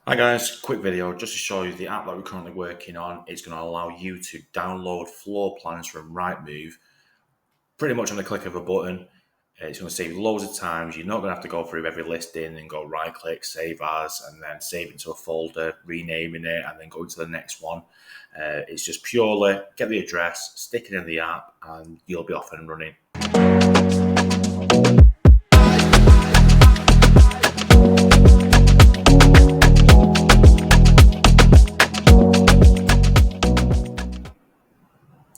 Hi guys, quick video just to show you the app that we're currently working on. It's going to allow you to download floor plans from Rightmove pretty much on the click of a button. It's going to save loads of times. You're not going to have to go through every listing and go right click, save as, and then save it to a folder, renaming it, and then go to the next one. It's just purely get the address, stick it in the app, and you'll be off and running.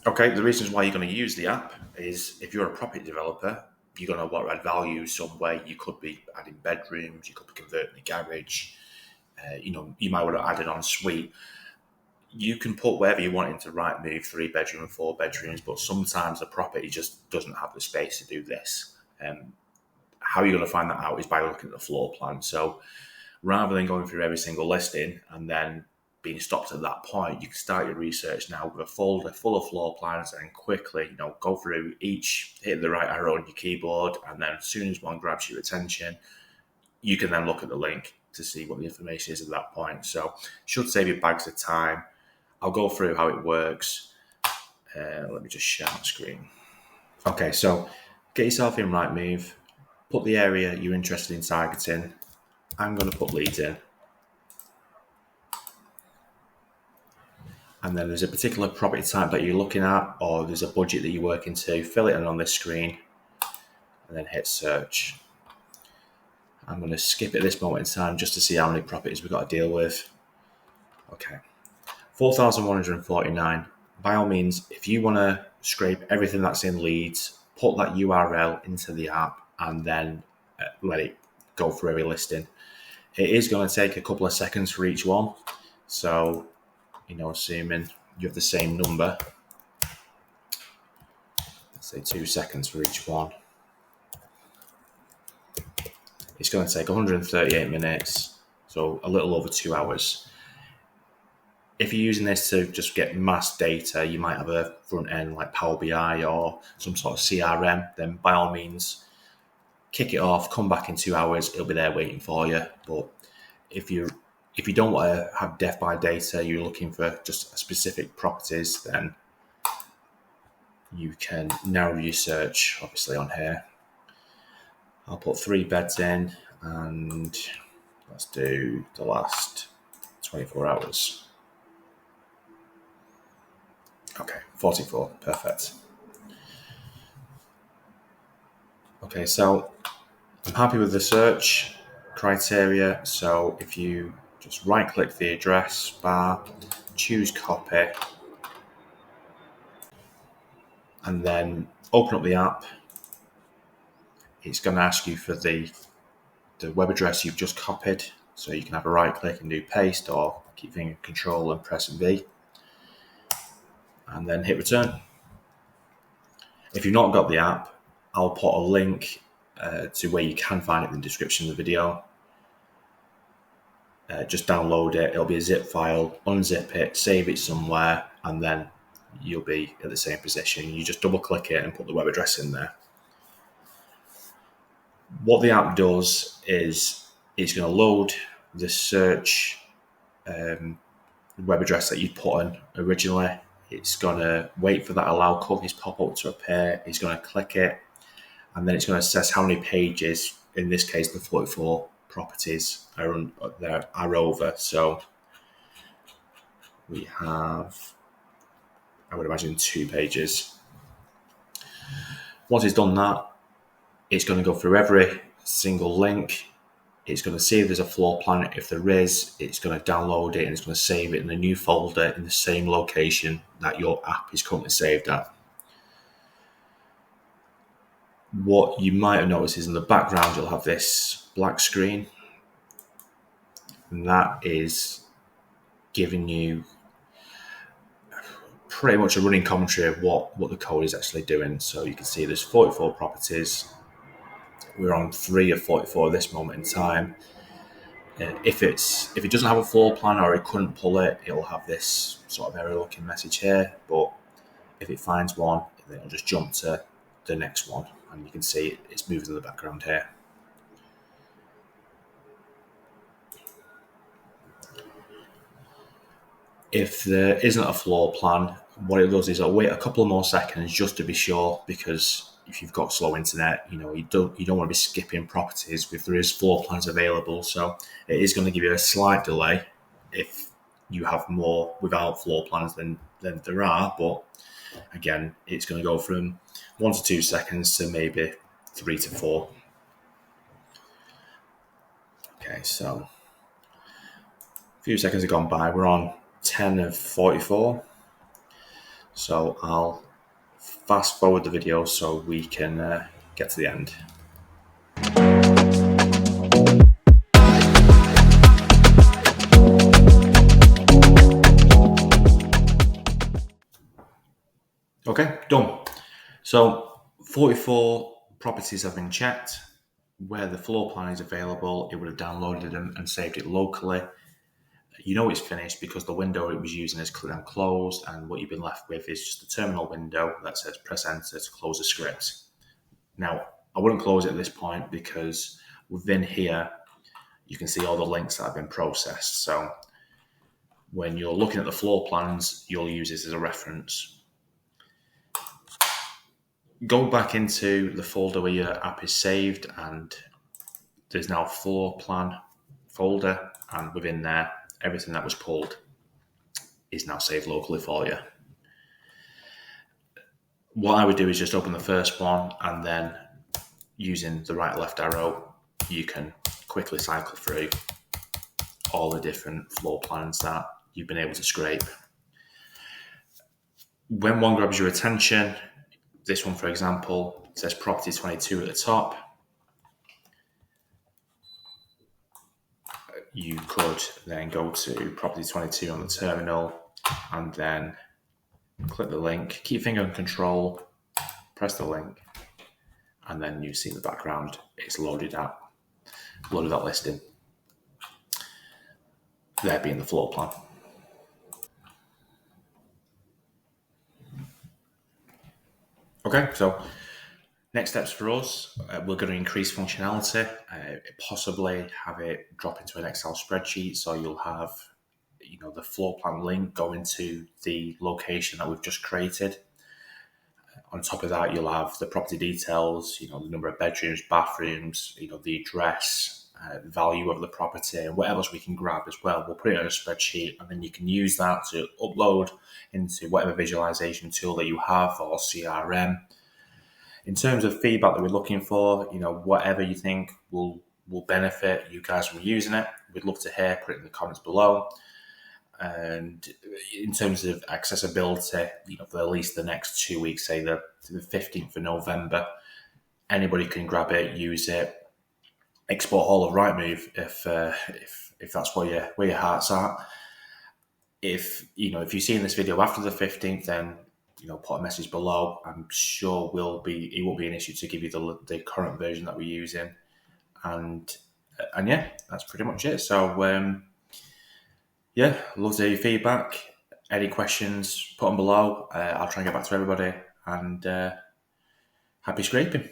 Okay, the reasons why you're going to use the app is if you're a property developer, you're going to want to add value somewhere. You could be adding bedrooms, you could be converting a garage, you might want to add an ensuite. You can put wherever you want into Rightmove, 3 bedroom and 4 bedrooms, but sometimes the property just doesn't have the space to do this. How you're going to find that out is by looking at the floor plan. So rather than going through every single listing and then being stopped at that point, you can start your research now with a folder full of floor plans and quickly, go through each, hit the right arrow on your keyboard, and then as soon as one grabs your attention, you can then look at the link to see what the information is at that point. So should save you bags of time. I'll go through how it works. Let me just share my screen. Okay, so get yourself in Rightmove, put the area you're interested in targeting. I'm going to put Leeds in. And then there's a particular property type that you're looking at, or there's a budget that you're working to, fill it in on this screen, and then hit search. I'm going to skip at this moment in time just to see how many properties we've got to deal with. Okay, 4,149. By all means, if you want to scrape everything that's in Leeds, put that URL into the app and then let it go through every listing. It is going to take a couple of seconds for each one. So, assuming you have the same number, let's say 2 seconds for each one. It's going to take 138 minutes, so a little over 2 hours. If you're using this to just get mass data, you might have a front end like Power BI or some sort of CRM, then by all means, kick it off, come back in 2 hours, it'll be there waiting for you. But if you don't want to have death by data, you're looking for just specific properties, then you can narrow your search, obviously, on here. I'll put 3 beds in, and let's do the last 24 hours. Okay, 44, perfect. Okay, so I'm happy with the search criteria. So if you just right-click the address bar, choose copy, and then open up the app, it's going to ask you for the web address you've just copied. So you can have a right-click and do paste, or keep finger control and press V, and then hit return. If you've not got the app, I'll put a link to where you can find it in the description of the video. Just download it. It'll be a zip file. Unzip it, save it somewhere, and then you'll be at the same position. You just double click it and put the web address in there. What the app does is it's going to load the search web address that you put in originally. It's going to wait for that allow cookies pop-up to appear. It's going to click it, and then it's going to assess how many pages, in this case the 44 properties, are over. So we have, I would imagine, 2 pages. Once it's done that, it's going to go through every single link. It's going to see if there's a floor plan. If there is, it's going to download it and it's going to save it in a new folder in the same location that your app is currently saved at. What you might have noticed is in the background, you'll have this black screen, and that is giving you pretty much a running commentary of what the code is actually doing. So you can see there's 44 properties. We're on 3 of 44 at this moment in time. If it doesn't have a floor plan or it couldn't pull it, it'll have this sort of error looking message here. But if it finds one, then it'll just jump to the next one, and you can see it's moving in the background here. If there isn't a floor plan, what it does is it'll wait a couple more seconds just to be sure, because if you've got slow internet, you don't want to be skipping properties if there is floor plans available. So it is going to give you a slight delay if you have more without floor plans than there are. But again, it's going to go from 1 to 2 seconds to maybe 3 to 4. Okay, so a few seconds have gone by. We're on 10 of 44. So I'll fast forward the video so we can get to the end. Okay, done. So 44 properties have been checked. Where the floor plan is available, it would have downloaded them and saved it locally. You know it's finished because the window it was using is closed, and what you've been left with is just a terminal window that says press enter to close the script. Now, I wouldn't close it at this point because within here, you can see all the links that have been processed. So when you're looking at the floor plans, you'll use this as a reference. Go back into the folder where your app is saved, and there's now a floor plan folder, and within there, everything that was pulled is now saved locally for you. What I would do is just open the first one, and then using the right left arrow, you can quickly cycle through all the different floor plans that you've been able to scrape. When one grabs your attention, this one, for example, says property 22 at the top. You could then go to property 22 on the terminal and then click the link, keep finger on control, press the link, and then you see in the background it's loaded that listing. There being the floor plan. Okay, so next steps for us, we're going to increase functionality, possibly have it drop into an Excel spreadsheet, so you'll have the floor plan link going to the location that we've just created. On top of that, you'll have the property details, the number of bedrooms, bathrooms, the address, value of the property, and what else we can grab as well. We'll put it in a spreadsheet, and then you can use that to upload into whatever visualization tool that you have or CRM. In terms of feedback that we're looking for, whatever you think will benefit you guys from using it, we'd love to hear. Put it in the comments below. And in terms of accessibility, for at least the next 2 weeks, say the 15th of November, anybody can grab it, use it, export all of Rightmove if that's where your heart's at. If you're seeing this video after the 15th, then put a message below. I'm sure it won't be an issue to give you the current version that we're using, and yeah, that's pretty much it. So yeah, love to hear your feedback. Any questions, put them below. I'll try and get back to everybody, and happy scraping.